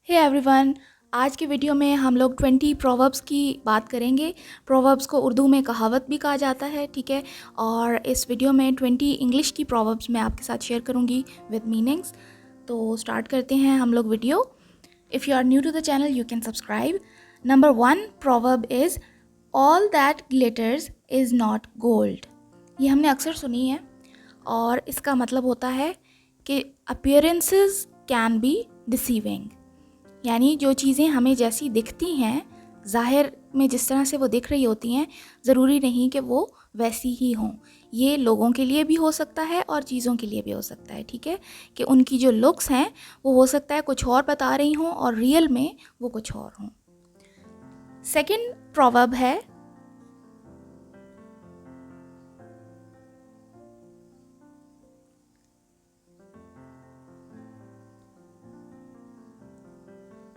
Hey everyone, आज के video में हम लोग 20 प्रोवर्ब्स की बात करेंगे। प्रोवर्ब्स को उर्दू में कहावत भी कहा जाता है, ठीक है। और इस वीडियो में 20 इंग्लिश की प्रोवर्ब्स मैं आपके साथ शेयर करूंगी विद मीनिंग्स। तो स्टार्ट करते हैं हम लोग video. If you are new to the channel you can subscribe. Number 1 proverb is all that glitters is not gold. ये हमने अक्सर सुनी है और इसका मतलब होता है कि अपीयरेंसेस कैन बी डिसीविंग, यानी जो चीज़ें हमें जैसी दिखती हैं, ज़ाहिर में जिस तरह से वो दिख रही होती हैं, ज़रूरी नहीं कि वो वैसी ही हों। ये लोगों के लिए भी हो सकता है और चीज़ों के लिए भी हो सकता है, ठीक है। कि उनकी जो लुक्स हैं वो हो सकता है कुछ और बता रही हों और रियल में वो कुछ और हों। सेकंड प्रोवर्ब है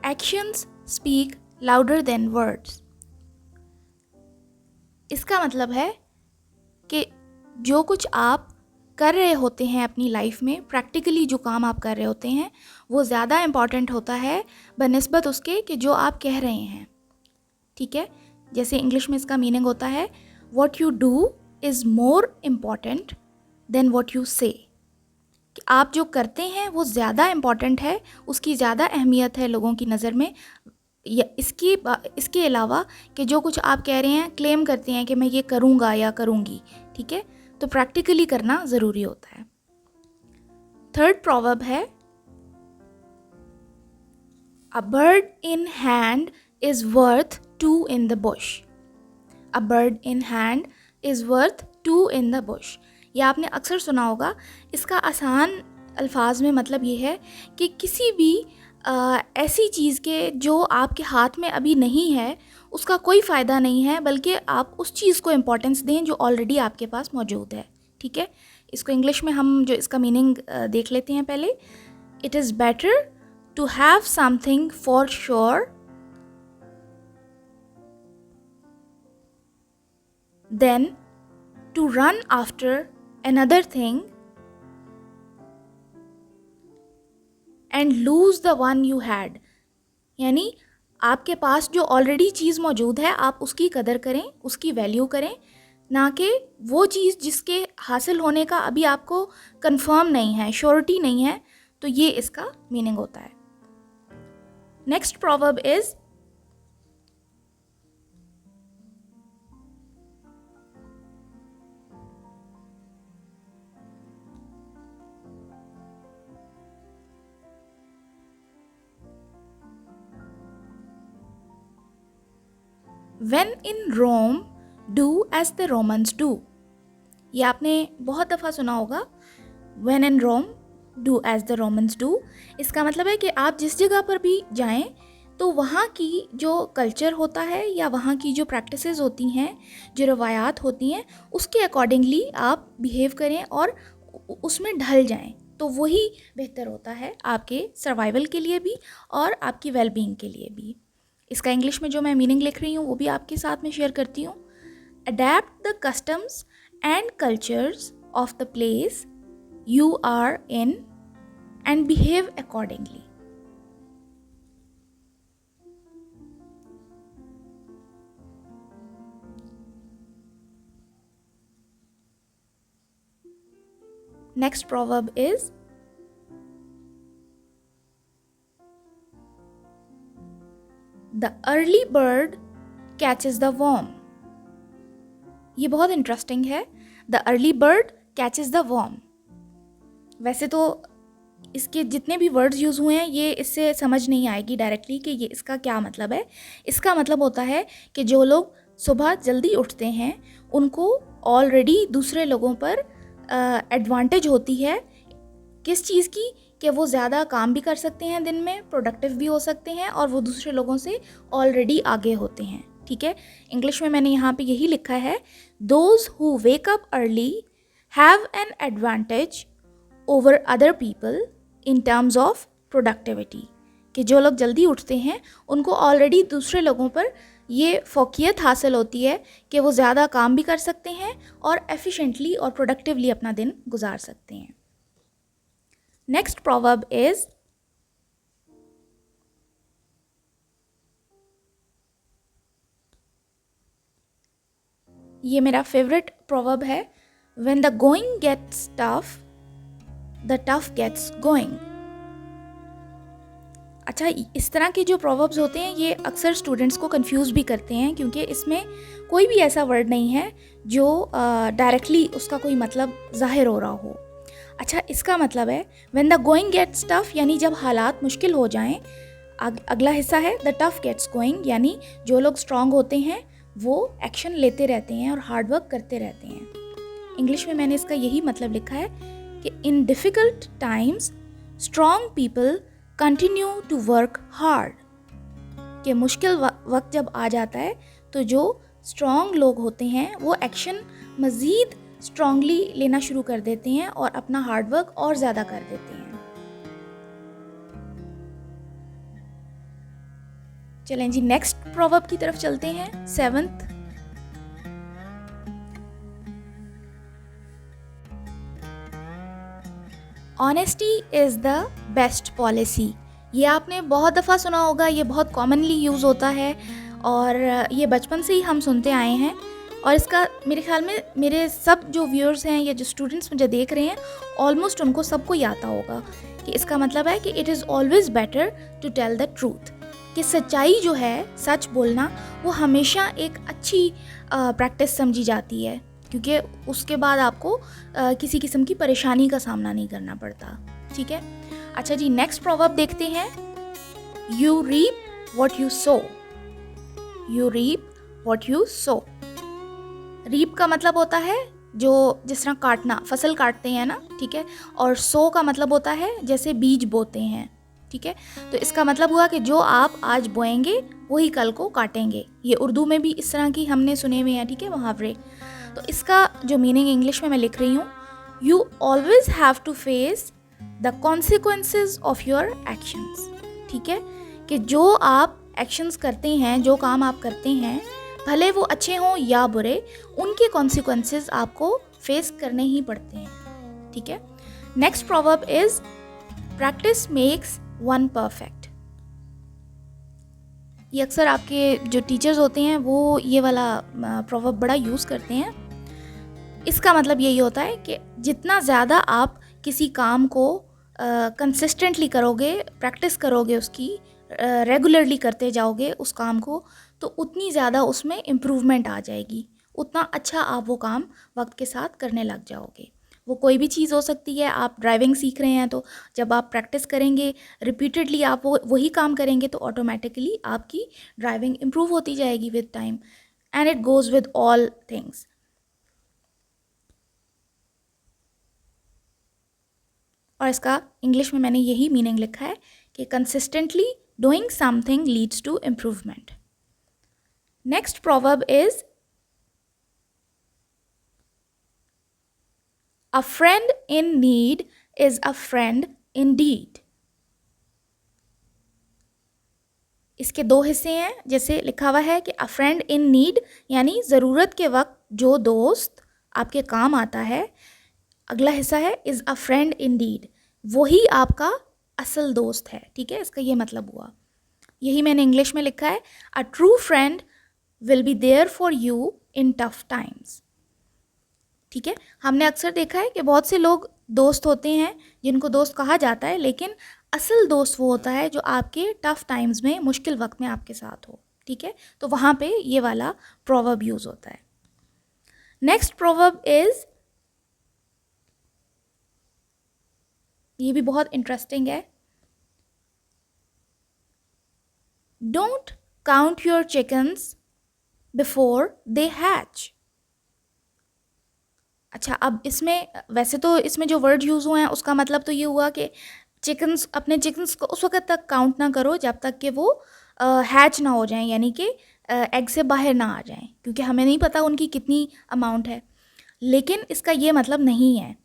actions speak louder than words. इसका मतलब है कि जो कुछ आप कर रहे होते हैं अपनी लाइफ में, प्रैक्टिकली जो काम आप कर रहे होते हैं वो ज़्यादा इम्पॉर्टेंट होता है बनिस्बत उसके कि जो आप कह रहे हैं, ठीक है। जैसे इंग्लिश में इसका मीनिंग होता है what you do is more important than what you से। कि आप जो करते हैं वो ज़्यादा इम्पॉर्टेंट है, उसकी ज़्यादा अहमियत है लोगों की नज़र में। या इसके अलावा कि जो कुछ आप कह रहे हैं, क्लेम करते हैं कि मैं ये करूँगा या करूँगी, ठीक है। तो प्रैक्टिकली करना ज़रूरी होता है। थर्ड प्रोवर्ब है a bird in hand is worth two in the bush. A bird in hand is worth two in the bush. यह आपने अक्सर सुना होगा। इसका आसान अल्फाज में मतलब ये है कि किसी भी ऐसी चीज़ के जो आपके हाथ में अभी नहीं है उसका कोई फ़ायदा नहीं है, बल्कि आप उस चीज़ को इम्पोर्टेंस दें जो ऑलरेडी आपके पास मौजूद है, ठीक है। इसको इंग्लिश में हम जो इसका मीनिंग देख लेते हैं पहले। It is better to have something for sure than to run after another thing and lose the one you had। यानी आपके पास जो ऑलरेडी चीज़ मौजूद है आप उसकी कदर करें, उसकी वैल्यू करें, ना कि वो चीज़ जिसके हासिल होने का अभी आपको कंफर्म नहीं है, श्योरिटी नहीं है। तो ये इसका मीनिंग होता है। Next proverb is When in Rome, do as the Romans do। ये आपने बहुत दफ़ा सुना होगा। When in Rome, do as the Romans do। इसका मतलब है कि आप जिस जगह पर भी जाएं तो वहाँ की जो कल्चर होता है या वहाँ की जो प्रैक्टिसेस होती हैं, जो रवायात होती हैं, उसके अकॉर्डिंगली आप बिहेव करें और उसमें ढल जाएं। तो वही बेहतर होता है आपके सर्वाइवल के लिए भी और आपकी वेलबींग के लिए भी। इसका इंग्लिश में जो मैं मीनिंग लिख रही हूँ वो भी आपके साथ में शेयर करती हूँ। Adapt the customs and cultures of the place you are in and behave accordingly. Next proverb is the early bird catches the worm. ये बहुत इंटरेस्टिंग है। The early bird catches the worm. वैसे तो इसके जितने भी वर्ड्स यूज़ हुए हैं ये इससे समझ नहीं आएगी डायरेक्टली कि ये इसका क्या मतलब है। इसका मतलब होता है कि जो लोग सुबह जल्दी उठते हैं उनको ऑलरेडी दूसरे लोगों पर एडवांटेज होती है। किस चीज़ की? कि वो ज़्यादा काम भी कर सकते हैं दिन में, प्रोडक्टिव भी हो सकते हैं और वो दूसरे लोगों से ऑलरेडी आगे होते हैं, ठीक है। इंग्लिश में मैंने यहाँ पे यही लिखा है, those who wake up early have an advantage over other people in terms of productivity. कि जो लोग जल्दी उठते हैं उनको ऑलरेडी दूसरे लोगों पर ये फ़ौक़ियत हासिल होती है कि वो ज़्यादा काम भी कर सकते हैं और एफिशिएंटली और प्रोडक्टिवली अपना दिन गुजार सकते हैं। नेक्स्ट प्रोवर्ब इज़ ये मेरा फेवरेट प्रोवर्ब है, when the going gets tough the tough gets going. अच्छा, इस तरह के जो प्रोवर्ब्स होते हैं ये अक्सर स्टूडेंट्स को कंफ्यूज भी करते हैं, क्योंकि इसमें कोई भी ऐसा वर्ड नहीं है जो डायरेक्टली उसका कोई मतलब ज़ाहिर हो रहा हो। अच्छा, इसका मतलब है when the going gets tough, यानी जब हालात मुश्किल हो जाएं। अगला हिस्सा है द टफ गेट्स गोइंग, यानी जो लोग स्ट्रांग होते हैं वो एक्शन लेते रहते हैं और हार्डवर्क करते रहते हैं। इंग्लिश में मैंने इसका यही मतलब लिखा है कि in difficult times strong people continue to work hard. कि मुश्किल वक्त जब आ जाता है तो जो स्ट्रांग लोग होते हैं वो एक्शन मज़ीद स्ट्रांगली लेना शुरू कर देते हैं और अपना हार्डवर्क और ज़्यादा कर देते हैं। चलें जी, नेक्स्ट प्रोवर्ब की तरफ चलते हैं, 7th। Honesty is the best policy. ये आपने बहुत दफ़ा सुना होगा, ये बहुत कॉमनली यूज़ होता है और ये बचपन से ही हम सुनते आए हैं। और इसका मेरे ख्याल में मेरे सब जो व्यूअर्स हैं या जो स्टूडेंट्स मुझे देख रहे हैं, ऑलमोस्ट उनको सबको ही आता होगा कि इसका मतलब है कि it is always better to tell the truth. कि सच्चाई जो है, सच बोलना, वो हमेशा एक अच्छी प्रैक्टिस समझी जाती है, क्योंकि उसके बाद आपको किसी किस्म की परेशानी का सामना नहीं करना पड़ता। ठीक है। अच्छा जी, नेक्स्ट प्रोवर्ब देखते हैं, you reap what you sow. You reap what you sow. Reap का मतलब होता है जो जिस तरह काटना, फसल काटते हैं ना, ठीक है। और सो का मतलब होता है जैसे बीज बोते हैं, ठीक है। तो इसका मतलब हुआ कि जो आप आज बोएंगे वही कल को काटेंगे। ये उर्दू में भी इस तरह की हमने सुने हुए हैं, ठीक है, मुहावरे। तो इसका जो मीनिंग इंग्लिश में मैं लिख रही हूँ, you always have to face the consequences of your actions. ठीक है, कि जो आप एक्शंस करते हैं, जो काम आप करते हैं, भले वो अच्छे हों या बुरे, उनके कॉन्सिक्वेंसेज आपको फेस करने ही पड़ते हैं। ठीक है। Next proverb is practice makes one perfect. ये अक्सर आपके जो टीचर्स होते हैं वो ये वाला प्रोवर्ब बड़ा यूज़ करते हैं। इसका मतलब यही होता है कि जितना ज़्यादा आप किसी काम को कंसिस्टेंटली करोगे, प्रैक्टिस करोगे, उसकी रेगुलरली करते जाओगे उस काम को, तो उतनी ज़्यादा उसमें इम्प्रूवमेंट आ जाएगी, उतना अच्छा आप वो काम वक्त के साथ करने लग जाओगे। वो कोई भी चीज़ हो सकती है। आप ड्राइविंग सीख रहे हैं तो जब आप प्रैक्टिस करेंगे, रिपीटेडली आप वही काम करेंगे, तो ऑटोमेटिकली आपकी ड्राइविंग इम्प्रूव होती जाएगी with time. And it goes with all things. और इसका इंग्लिश में मैंने यही मीनिंग लिखा है कि consistently doing something leads to improvement. Next proverb is a friend in need is a friend indeed. इसके दो हिस्से हैं, जैसे लिखा हुआ है कि अ फ्रेंड इन नीड, यानी ज़रूरत के वक्त जो दोस्त आपके काम आता है। अगला हिस्सा है is a friend indeed, वही आपका असल दोस्त है। ठीक है, इसका ये मतलब हुआ। यही मैंने इंग्लिश में लिखा है, a true friend will be there for you in tough times. ठीक है, हमने अक्सर देखा है कि बहुत से लोग दोस्त होते हैं जिनको दोस्त कहा जाता है, लेकिन असल दोस्त वो होता है जो आपके टफ टाइम्स में, मुश्किल वक्त में आपके साथ हो। ठीक है, तो वहाँ पे ये वाला प्रोवर्ब यूज़ होता है। नेक्स्ट प्रोवर्ब इज़, ये भी बहुत इंटरेस्टिंग है, don't count your chickens before they hatch. अच्छा, अब इसमें वैसे तो इसमें जो वर्ड यूज़ हुए हैं उसका मतलब तो ये हुआ कि चिकन्स, अपने चिकन्स को उस वक्त तक काउंट ना करो जब तक कि वो हैच ना हो जाएं, यानी कि एग से बाहर ना आ जाएं, क्योंकि हमें नहीं पता उनकी कितनी अमाउंट है। लेकिन इसका ये मतलब नहीं है।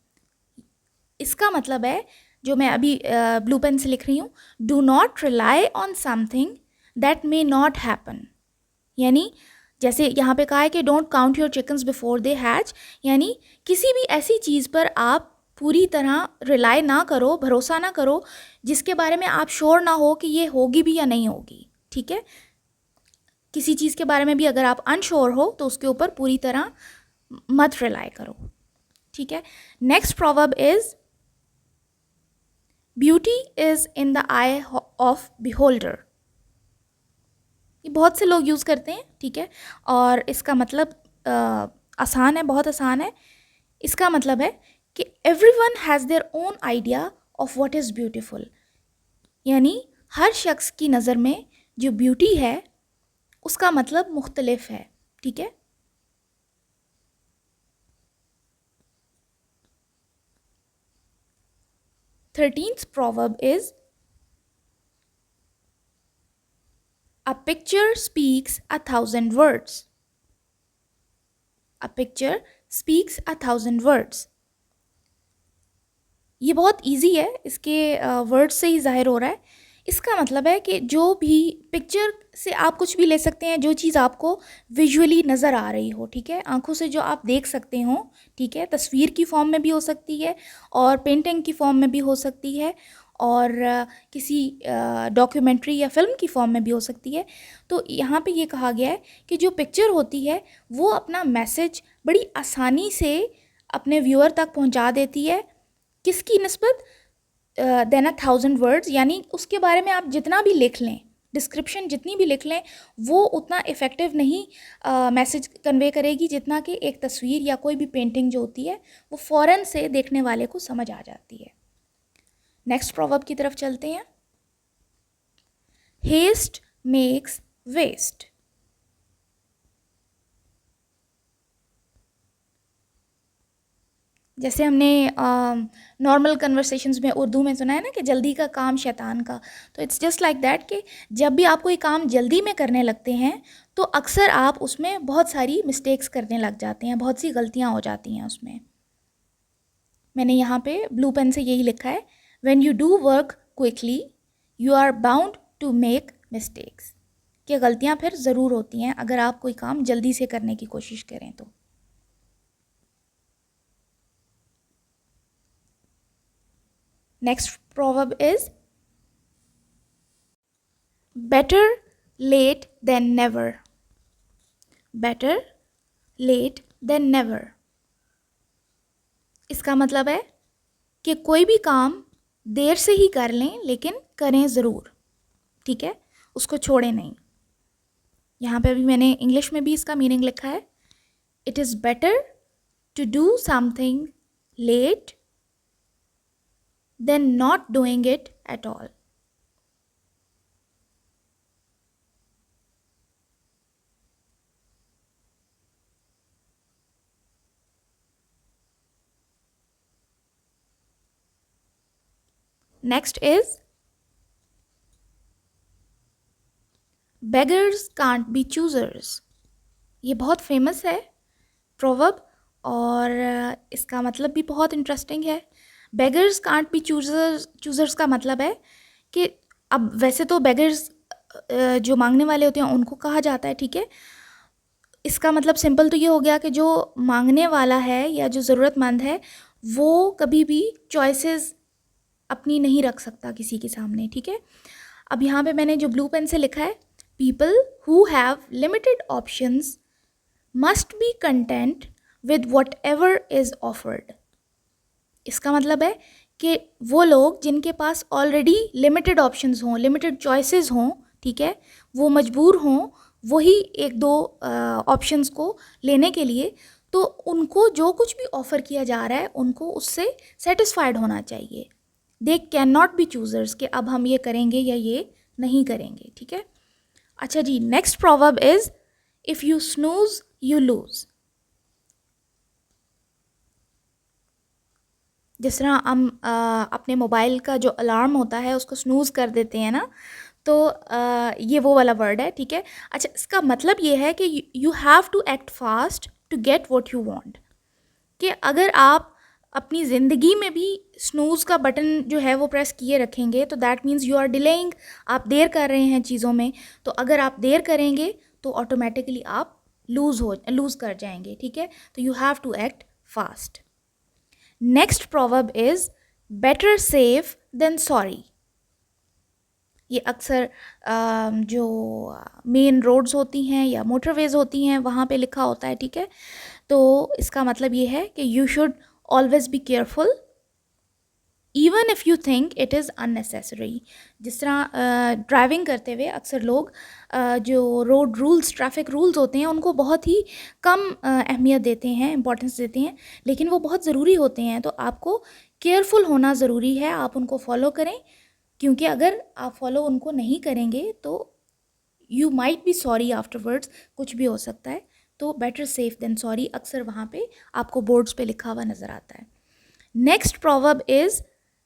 इसका मतलब है, जो मैं अभी ब्लू पेन से लिख रही हूँ, do not rely on something that may not happen. यानी जैसे यहाँ पे कहा है कि don't count your chickens before they hatch, यानी किसी भी ऐसी चीज़ पर आप पूरी तरह रिलाई ना करो, भरोसा ना करो जिसके बारे में आप श्योर ना हो कि ये होगी भी या नहीं होगी। ठीक है, किसी चीज़ के बारे में भी अगर आप अनश्योर हो तो उसके ऊपर पूरी तरह मत रिलाई करो, ठीक है। Next proverb is beauty is in the I of beholder. ये बहुत से लोग यूज़ करते हैं, ठीक है, और इसका मतलब आसान है, बहुत आसान है। इसका मतलब है कि everyone has their own idea of what is beautiful, यानी हर शख्स की नज़र में जो ब्यूटी है उसका मतलब मुख्तलिफ है, ठीक है। Thirteenth proverb is a picture speaks 1,000 words. A picture speaks 1,000 words. ये बहुत इजी है, इसके वर्ड से ही जाहिर हो रहा है। इसका मतलब है कि जो भी पिक्चर से आप कुछ भी ले सकते हैं, जो चीज़ आपको विजुअली नज़र आ रही हो, ठीक है, आंखों से जो आप देख सकते हो, ठीक है, तस्वीर की फॉर्म में भी हो सकती है और पेंटिंग की फॉर्म में भी हो सकती है और किसी डॉक्यूमेंट्री या फिल्म की फॉर्म में भी हो सकती है। तो यहाँ पे ये कहा गया है कि जो पिक्चर होती है वो अपना मैसेज बड़ी आसानी से अपने व्यूअर तक पहुँचा देती है। किसकी निस्बत? देन 1,000 वर्ड्स, यानी उसके बारे में आप जितना भी लिख लें, डिस्क्रिप्शन जितनी भी लिख लें, वो उतना इफ़ेक्टिव नहीं मैसेज कन्वे करेगी जितना कि एक तस्वीर या कोई भी पेंटिंग जो होती है वो फ़ौरन से देखने वाले को समझ आ जाती है। नेक्स्ट प्रोवर्ब की तरफ चलते हैं। Haste makes waste. जैसे हमने नॉर्मल कन्वर्सेशंस में उर्दू में सुना है ना कि जल्दी का काम शैतान का, तो इट्स जस्ट लाइक दैट कि जब भी आप कोई काम जल्दी में करने लगते हैं तो अक्सर आप उसमें बहुत सारी मिस्टेक्स करने लग जाते हैं, बहुत सी गलतियां हो जाती हैं उसमें। मैंने यहाँ पे ब्लू पेन से यही लिखा है, when you do work quickly you are bound to make mistakes, कि गलतियाँ फिर ज़रूर होती हैं अगर आप कोई काम जल्दी से करने की कोशिश करें तो। Next proverb is better late than never. Better late than never. इसका मतलब है कि कोई भी काम देर से ही कर लें लेकिन करें ज़रूर, ठीक है, उसको छोड़ें नहीं। यहाँ पे अभी मैंने इंग्लिश में भी इसका मीनिंग लिखा है, it is better to do something late than not doing it at all. Next is beggars can't be choosers. ये बहुत फेमस है प्रोवर्ब और इसका मतलब भी बहुत इंटरेस्टिंग है। बेगर्स कांट बी चूज़र्स का मतलब है कि अब वैसे तो बेगर्स जो मांगने वाले होते हैं उनको कहा जाता है, ठीक है। इसका मतलब सिंपल तो ये हो गया कि जो मांगने वाला है या जो ज़रूरतमंद है वो कभी भी चॉइसेस अपनी नहीं रख सकता किसी के सामने, ठीक है। अब यहाँ पे मैंने जो ब्लू पेन से लिखा है, people who have limited options must be content with what ever is offered. इसका मतलब है कि वो लोग जिनके पास ऑलरेडी लिमिटेड ऑप्शंस हों, लिमिटेड चॉइसेस हों, ठीक है, वो मजबूर हों वही एक दो ऑप्शंस को लेने के लिए, तो उनको जो कुछ भी ऑफ़र किया जा रहा है उनको उससे सेटिस्फाइड होना चाहिए। They can not be choosers कि अब हम ये करेंगे या ये नहीं करेंगे, ठीक है। अच्छा जी, next proverb is if you snooze you lose. जिस तरह हम अपने मोबाइल का जो अलार्म होता है उसको स्नूज़ कर देते हैं ना, तो ये वो वाला वर्ड है, ठीक है। अच्छा, इसका मतलब ये है कि you have to act fast to get what you want, कि अगर आप अपनी ज़िंदगी में भी स्नूज़ का बटन जो है वो प्रेस किए रखेंगे तो that means you are delaying, आप देर कर रहे हैं चीज़ों में। तो अगर आप देर करेंगे तो ऑटोमेटिकली आप लूज़ कर जाएंगे, ठीक है। तो you have to act fast. Next proverb is better safe than sorry. ये अक्सर जो मेन रोड्स होती हैं या मोटरवेज होती हैं वहाँ पे लिखा होता है, ठीक है। तो इसका मतलब ये है कि you should always be careful even if you think it is unnecessary. जिस तरह ड्राइविंग करते हुए अक्सर लोग जो रोड रूल्स, ट्रैफिक रूल्स होते हैं उनको बहुत ही कम अहमियत देते हैं, इम्पोर्टेंस देते हैं, लेकिन वो बहुत ज़रूरी होते हैं। तो आपको केयरफुल होना ज़रूरी है, आप उनको फॉलो करें, क्योंकि अगर आप फॉलो उनको नहीं करेंगे तो you might be sorry afterwards, कुछ भी हो सकता है। तो बेटर सेफ देन सॉरी अक्सर वहाँ पे आपको बोर्ड्स पे लिखा हुआ नज़र आता है। Next proverb is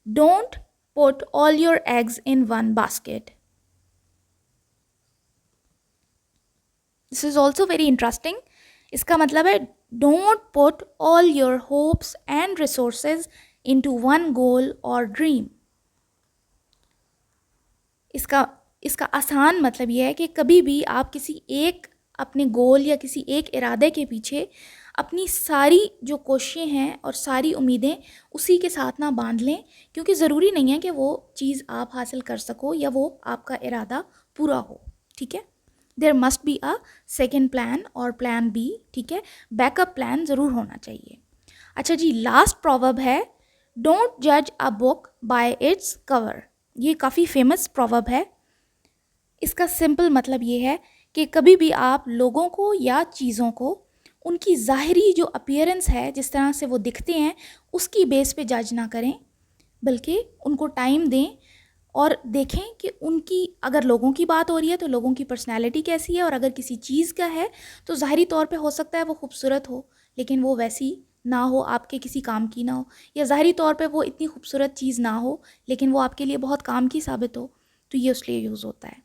don't put all your eggs in one basket. This is also very interesting. इसका मतलब है don't put all your hopes and resources into one goal और ड्रीम। इसका आसान मतलब यह है कि कभी भी आप किसी एक अपने गोल या किसी एक इरादे के पीछे अपनी सारी जो कोशिशें हैं और सारी उम्मीदें उसी के साथ ना बांध लें, क्योंकि ज़रूरी नहीं है कि वो चीज़ आप हासिल कर सको या वो आपका इरादा पूरा हो, ठीक है। There must be a second plan और प्लान बी, ठीक है। बैकअप प्लान ज़रूर होना चाहिए। अच्छा जी, लास्ट प्रोवर्ब है डोंट जज a book by its cover. ये काफ़ी फेमस प्रोवर्ब है। इसका सिंपल मतलब ये है कि कभी भी आप लोगों को या चीज़ों को उनकी ज़ाहिरी जो अपीयरेंस है, जिस तरह से वो दिखते हैं, उसकी बेस पे जज ना करें, बल्कि उनको टाइम दें और देखें कि उनकी, अगर लोगों की बात हो रही है तो लोगों की पर्सनैलिटी कैसी है, और अगर किसी चीज़ का है तो ज़ाहिरी तौर पे हो सकता है वो खूबसूरत हो लेकिन वो वैसी ना हो, आपके किसी काम की ना हो, या ज़ाहिरी तौर पे वो इतनी खूबसूरत चीज़ ना हो लेकिन वो आपके लिए बहुत काम की साबित हो, तो ये उसलिए यूज़ होता है।